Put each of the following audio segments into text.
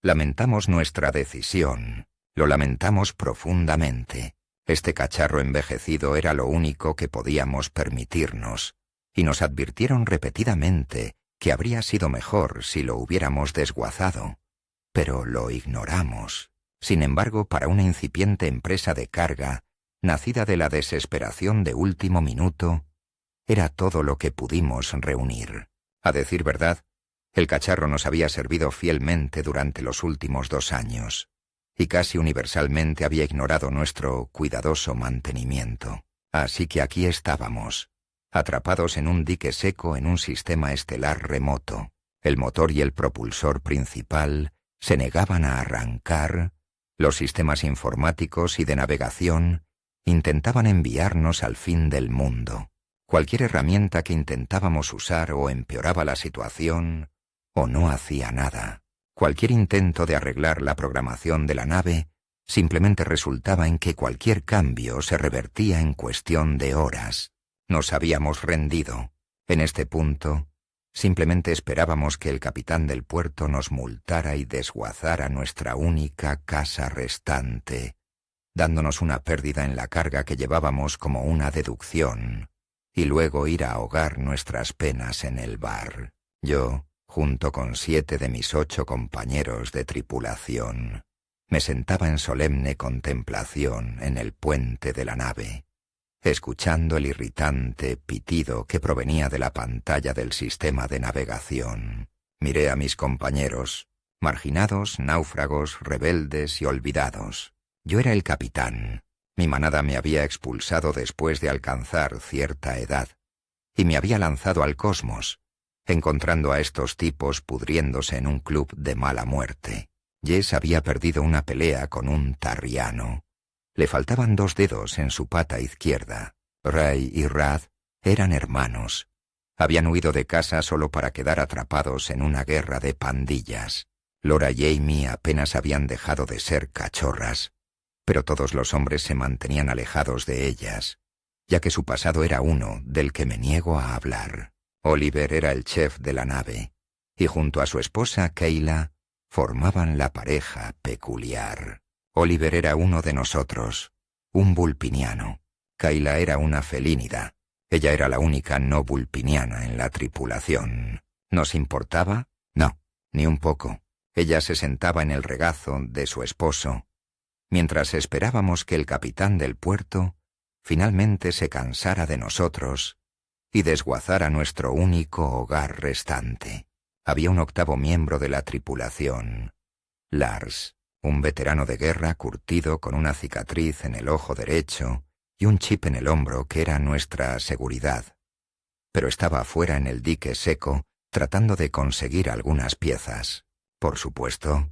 Lamentamos nuestra decisión. Lo lamentamos profundamente. Este cacharro envejecido era lo único que podíamos permitirnos, y nos advirtieron repetidamente que habría sido mejor si lo hubiéramos desguazado. Pero lo ignoramos. Sin embargo, para una incipiente empresa de carga, nacida de la desesperación de último minuto, era todo lo que pudimos reunir. A decir verdad, el cacharro nos había servido fielmente durante los últimos 2 años, y casi universalmente había ignorado nuestro cuidadoso mantenimiento. Así que aquí estábamos, atrapados en un dique seco en un sistema estelar remoto. El motor y el propulsor principal se negaban a arrancar, los sistemas informáticos y de navegación intentaban enviarnos al fin del mundo. Cualquier herramienta que intentábamos usar o empeoraba la situación o no hacía nada. Cualquier intento de arreglar la programación de la nave simplemente resultaba en que cualquier cambio se revertía en cuestión de horas. Nos habíamos rendido. En este punto, simplemente esperábamos que el capitán del puerto nos multara y desguazara nuestra única casa restante, dándonos una pérdida en la carga que llevábamos como una deducción, y luego ir a ahogar nuestras penas en el bar. Yo, junto con 7 de mis 8 compañeros de tripulación, me sentaba en solemne contemplación en el puente de la nave, escuchando el irritante pitido que provenía de la pantalla del sistema de navegación. Miré a mis compañeros, marginados, náufragos, rebeldes y olvidados. Yo era el capitán. Mi manada me había expulsado después de alcanzar cierta edad, y me había lanzado al cosmos, encontrando a estos tipos pudriéndose en un club de mala muerte. Jess había perdido una pelea con un tarriano. Le faltaban 2 dedos en su pata izquierda. Ray y Rad eran hermanos. Habían huido de casa solo para quedar atrapados en una guerra de pandillas. Laura y Amy apenas habían dejado de ser cachorras, pero todos los hombres se mantenían alejados de ellas, ya que su pasado era uno del que me niego a hablar. Oliver era el chef de la nave, y junto a su esposa Kayla formaban la pareja peculiar. Oliver era uno de nosotros, un vulpiniano. Kayla era una felínida. Ella era la única no vulpiniana en la tripulación. ¿Nos importaba? No, ni un poco. Ella se sentaba en el regazo de su esposo, mientras esperábamos que el capitán del puerto finalmente se cansara de nosotros y desguazara nuestro único hogar restante. Había un 8º miembro de la tripulación, Lars, un veterano de guerra curtido con una cicatriz en el ojo derecho y un chip en el hombro que era nuestra seguridad, pero estaba afuera en el dique seco tratando de conseguir algunas piezas. Por supuesto,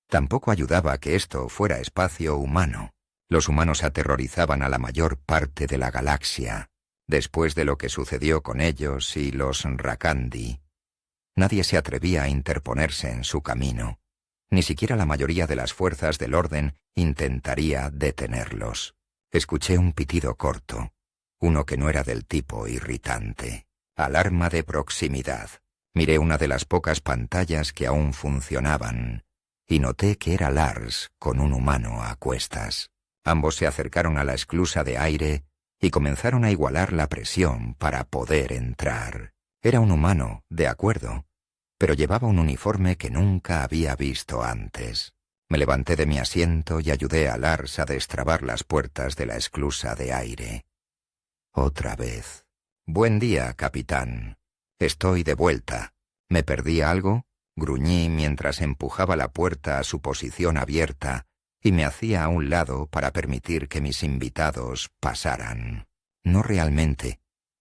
tampoco ayudaba que esto fuera espacio humano. Los humanos aterrorizaban a la mayor parte de la galaxia. Después de lo que sucedió con ellos y los Rakandi, nadie se atrevía a interponerse en su camino. Ni siquiera la mayoría de las fuerzas del orden intentaría detenerlos. Escuché un pitido corto, uno que no era del tipo irritante. Alarma de proximidad. Miré una de las pocas pantallas que aún funcionaban y noté que era Lars con un humano a cuestas. Ambos se acercaron a la esclusa de aire y comenzaron a igualar la presión para poder entrar. Era un humano, de acuerdo, pero llevaba un uniforme que nunca había visto antes. Me levanté de mi asiento y ayudé a Lars a destrabar las puertas de la esclusa de aire. Otra vez. «Buen día, capitán. Estoy de vuelta. ¿Me perdí algo?», gruñí mientras empujaba la puerta a su posición abierta y me hacía a un lado para permitir que mis invitados pasaran. No realmente.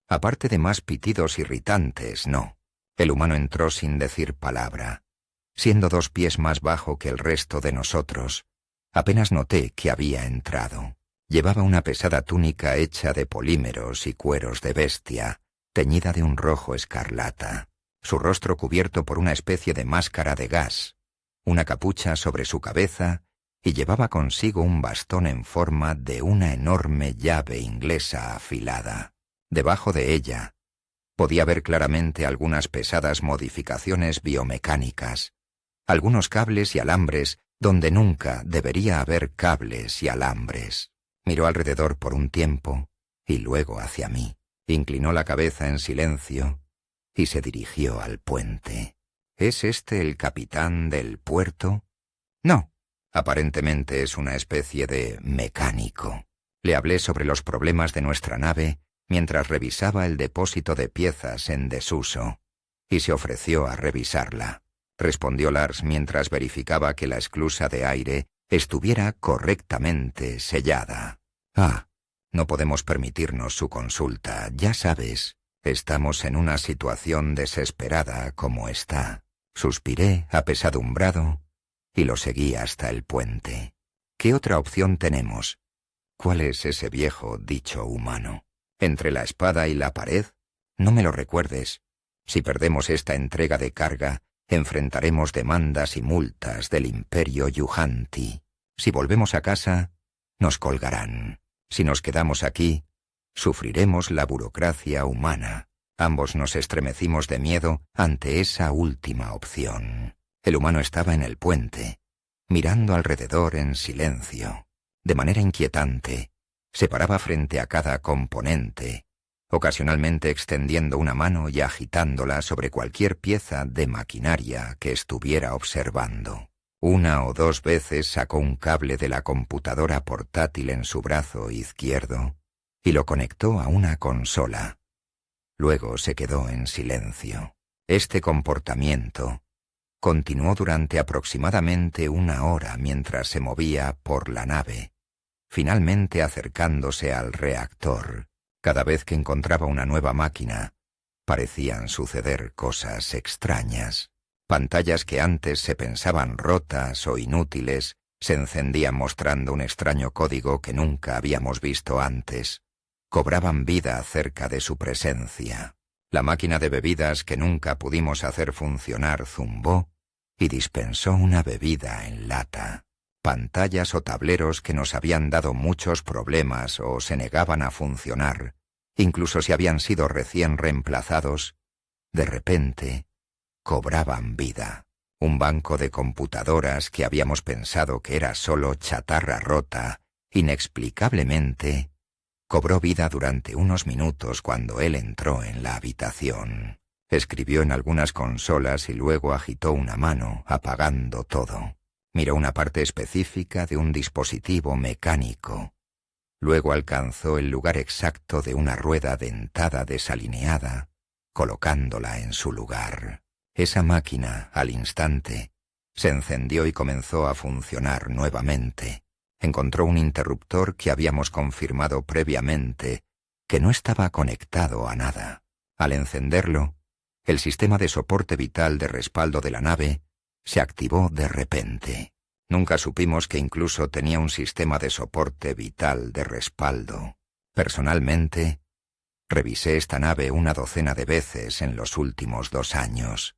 Aparte de más pitidos irritantes, no. El humano entró sin decir palabra. Siendo 2 pies más bajo que el resto de nosotros, apenas noté que había entrado. Llevaba una pesada túnica hecha de polímeros y cueros de bestia, teñida de un rojo escarlata, su rostro cubierto por una especie de máscara de gas, una capucha sobre su cabeza, y llevaba consigo un bastón en forma de una enorme llave inglesa afilada. Debajo de ella podía ver claramente algunas pesadas modificaciones biomecánicas, algunos cables y alambres donde nunca debería haber cables y alambres. Miró alrededor por un tiempo y luego hacia mí. Inclinó la cabeza en silencio y se dirigió al puente. ¿Es este el capitán del puerto? No. Aparentemente es una especie de mecánico. Le hablé sobre los problemas de nuestra nave mientras revisaba el depósito de piezas en desuso, y se ofreció a revisarla. Respondió Lars mientras verificaba que la esclusa de aire estuviera correctamente sellada. No podemos permitirnos su consulta, ya sabes. Estamos en una situación desesperada como está. Suspiré apesadumbrado y lo seguí hasta el puente. ¿Qué otra opción tenemos? ¿Cuál es ese viejo dicho humano? ¿Entre la espada y la pared? No me lo recuerdes. Si perdemos esta entrega de carga, enfrentaremos demandas y multas del Imperio Yuhanti. Si volvemos a casa, nos colgarán. Si nos quedamos aquí, sufriremos la burocracia humana. Ambos nos estremecimos de miedo ante esa última opción. El humano estaba en el puente, mirando alrededor en silencio. De manera inquietante, se paraba frente a cada componente, ocasionalmente extendiendo una mano y agitándola sobre cualquier pieza de maquinaria que estuviera observando. Una o dos veces sacó un cable de la computadora portátil en su brazo izquierdo y lo conectó a una consola. Luego se quedó en silencio. Este comportamiento continuó durante aproximadamente una hora mientras se movía por la nave, finalmente acercándose al reactor. Cada vez que encontraba una nueva máquina, parecían suceder cosas extrañas. Pantallas que antes se pensaban rotas o inútiles se encendían mostrando un extraño código que nunca habíamos visto antes. Cobraban vida cerca de su presencia. La máquina de bebidas que nunca pudimos hacer funcionar zumbó y dispensó una bebida en lata. Pantallas o tableros que nos habían dado muchos problemas o se negaban a funcionar, incluso si habían sido recién reemplazados, de repente cobraban vida. Un banco de computadoras que habíamos pensado que era solo chatarra rota, inexplicablemente, cobró vida durante unos minutos cuando él entró en la habitación. Escribió en algunas consolas y luego agitó una mano, apagando todo. Miró una parte específica de un dispositivo mecánico. Luego alcanzó el lugar exacto de una rueda dentada desalineada, colocándola en su lugar. Esa máquina, al instante, se encendió y comenzó a funcionar nuevamente. Encontró un interruptor que habíamos confirmado previamente que no estaba conectado a nada. Al encenderlo, el sistema de soporte vital de respaldo de la nave se activó de repente. Nunca supimos que incluso tenía un sistema de soporte vital de respaldo. Personalmente, revisé esta nave una docena de veces en los últimos 2 años.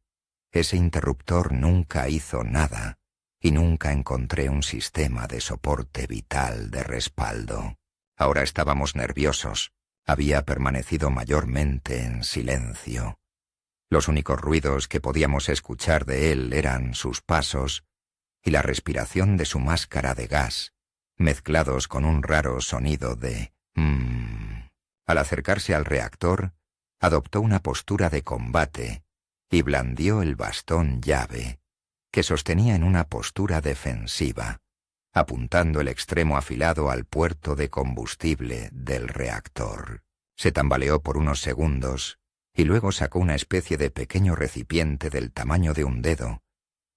Ese interruptor nunca hizo nada y nunca encontré un sistema de soporte vital de respaldo. Ahora estábamos nerviosos. Había permanecido mayormente en silencio. Los únicos ruidos que podíamos escuchar de él eran sus pasos y la respiración de su máscara de gas, mezclados con un raro sonido de Al acercarse al reactor, adoptó una postura de combate y blandió el bastón llave, que sostenía en una postura defensiva, apuntando el extremo afilado al puerto de combustible del reactor. Se tambaleó por unos segundos y luego sacó una especie de pequeño recipiente del tamaño de un dedo,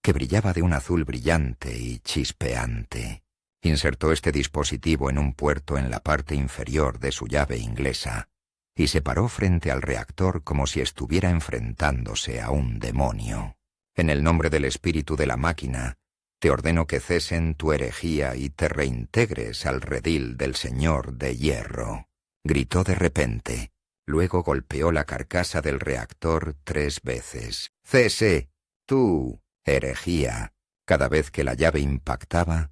que brillaba de un azul brillante y chispeante. Insertó este dispositivo en un puerto en la parte inferior de su llave inglesa y se paró frente al reactor como si estuviera enfrentándose a un demonio. En el nombre del espíritu de la máquina, te ordeno que cesen tu herejía y te reintegres al redil del Señor de Hierro, gritó de repente. Luego golpeó la carcasa del reactor 3 veces. «¡Cese! ¡Tú, herejía!». Cada vez que la llave impactaba,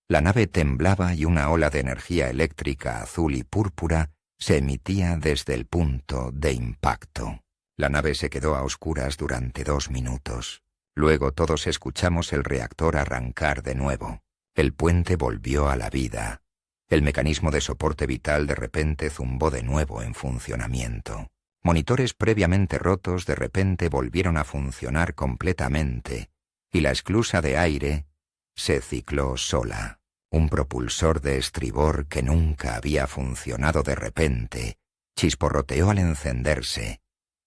la nave temblaba y una ola de energía eléctrica azul y púrpura se emitía desde el punto de impacto. La nave se quedó a oscuras durante 2 minutos. Luego todos escuchamos el reactor arrancar de nuevo. El puente volvió a la vida. El mecanismo de soporte vital de repente zumbó de nuevo en funcionamiento. Monitores previamente rotos de repente volvieron a funcionar completamente y la esclusa de aire se cicló sola. Un propulsor de estribor que nunca había funcionado de repente chisporroteó al encenderse.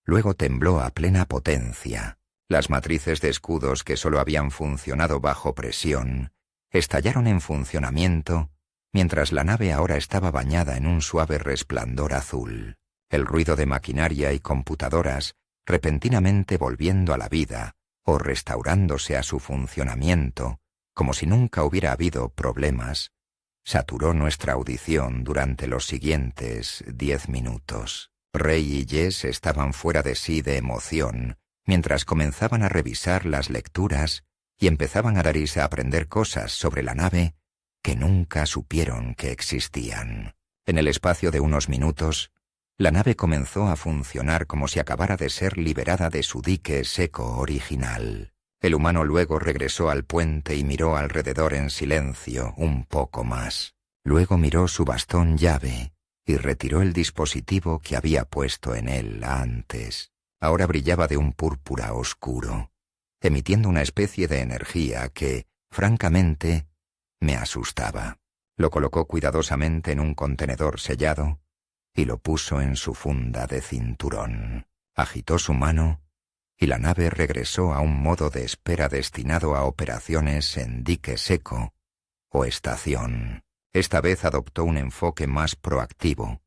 Luego tembló a plena potencia. Las matrices de escudos que solo habían funcionado bajo presión estallaron en funcionamiento mientras la nave ahora estaba bañada en un suave resplandor azul. El ruido de maquinaria y computadoras, repentinamente volviendo a la vida o restaurándose a su funcionamiento, como si nunca hubiera habido problemas, saturó nuestra audición durante los siguientes 10 minutos. Rey y Jess estaban fuera de sí de emoción mientras comenzaban a revisar las lecturas y empezaban a dar y a aprender cosas sobre la nave que nunca supieron que existían. En el espacio de unos minutos, la nave comenzó a funcionar como si acabara de ser liberada de su dique seco original. El humano luego regresó al puente y miró alrededor en silencio un poco más. Luego miró su bastón llave y retiró el dispositivo que había puesto en él antes. Ahora brillaba de un púrpura oscuro, emitiendo una especie de energía que, francamente, me asustaba. Lo colocó cuidadosamente en un contenedor sellado y lo puso en su funda de cinturón. Agitó su mano y la nave regresó a un modo de espera destinado a operaciones en dique seco o estación. Esta vez adoptó un enfoque más proactivo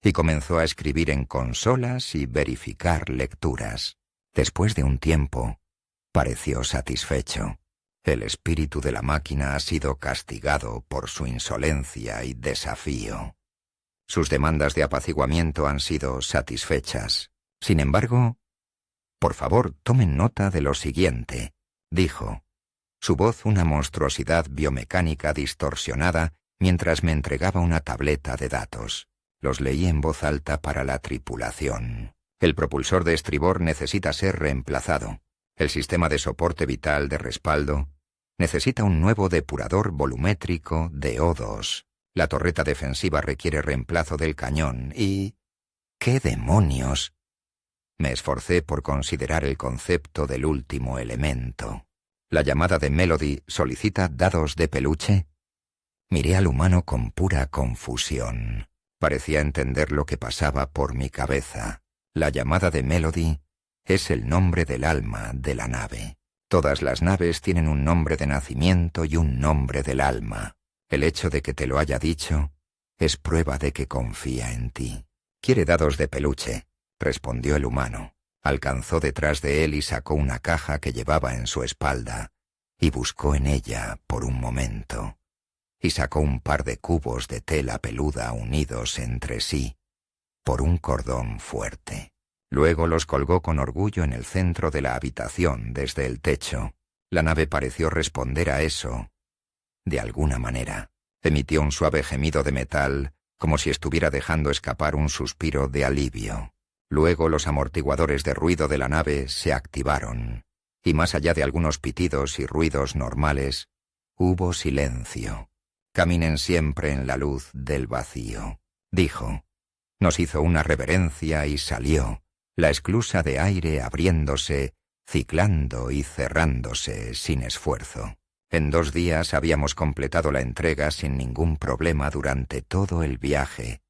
y comenzó a escribir en consolas y verificar lecturas. Después de un tiempo, pareció satisfecho. El espíritu de la máquina ha sido castigado por su insolencia y desafío. Sus demandas de apaciguamiento han sido satisfechas. Sin embargo, por favor, tomen nota de lo siguiente, dijo. Su voz una monstruosidad biomecánica distorsionada mientras me entregaba una tableta de datos. Los leí en voz alta para la tripulación. El propulsor de estribor necesita ser reemplazado. El sistema de soporte vital de respaldo necesita un nuevo depurador volumétrico de O2. La torreta defensiva requiere reemplazo del cañón y... ¿Qué demonios? Me esforcé por considerar el concepto del último elemento. ¿La llamada de Melody solicita dados de peluche? Miré al humano con pura confusión. Parecía entender lo que pasaba por mi cabeza. La llamada de Melody es el nombre del alma de la nave. Todas las naves tienen un nombre de nacimiento y un nombre del alma. El hecho de que te lo haya dicho es prueba de que confía en ti. «Quiere dados de peluche», respondió el humano. Alcanzó detrás de él y sacó una caja que llevaba en su espalda y buscó en ella por un momento. Y sacó un par de cubos de tela peluda unidos entre sí por un cordón fuerte. Luego los colgó con orgullo en el centro de la habitación desde el techo. La nave pareció responder a eso de alguna manera. Emitió un suave gemido de metal, como si estuviera dejando escapar un suspiro de alivio. Luego los amortiguadores de ruido de la nave se activaron, y más allá de algunos pitidos y ruidos normales, hubo silencio. «Caminen siempre en la luz del vacío», dijo. Nos hizo una reverencia y salió, la esclusa de aire abriéndose, ciclando y cerrándose sin esfuerzo. En 2 días habíamos completado la entrega sin ningún problema durante todo el viaje,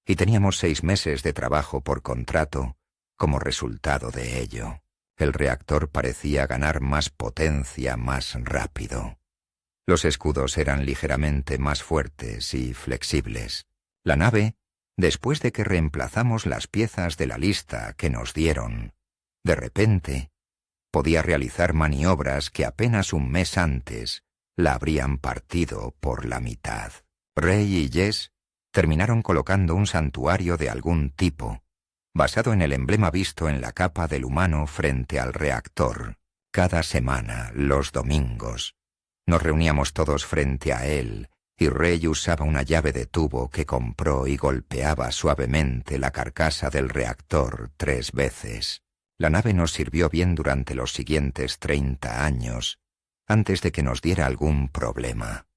y teníamos 6 meses de trabajo por contrato como resultado de ello. El reactor parecía ganar más potencia más rápido. Los escudos eran ligeramente más fuertes y flexibles. La nave, después de que reemplazamos las piezas de la lista que nos dieron, de repente podía realizar maniobras que apenas un mes antes la habrían partido por la mitad. Rey y Jess terminaron colocando un santuario de algún tipo, basado en el emblema visto en la capa del humano frente al reactor. Cada semana, los domingos, nos reuníamos todos frente a él, y Rey usaba una llave de tubo que compró y golpeaba suavemente la carcasa del reactor 3 veces. La nave nos sirvió bien durante los siguientes 30 años, antes de que nos diera algún problema.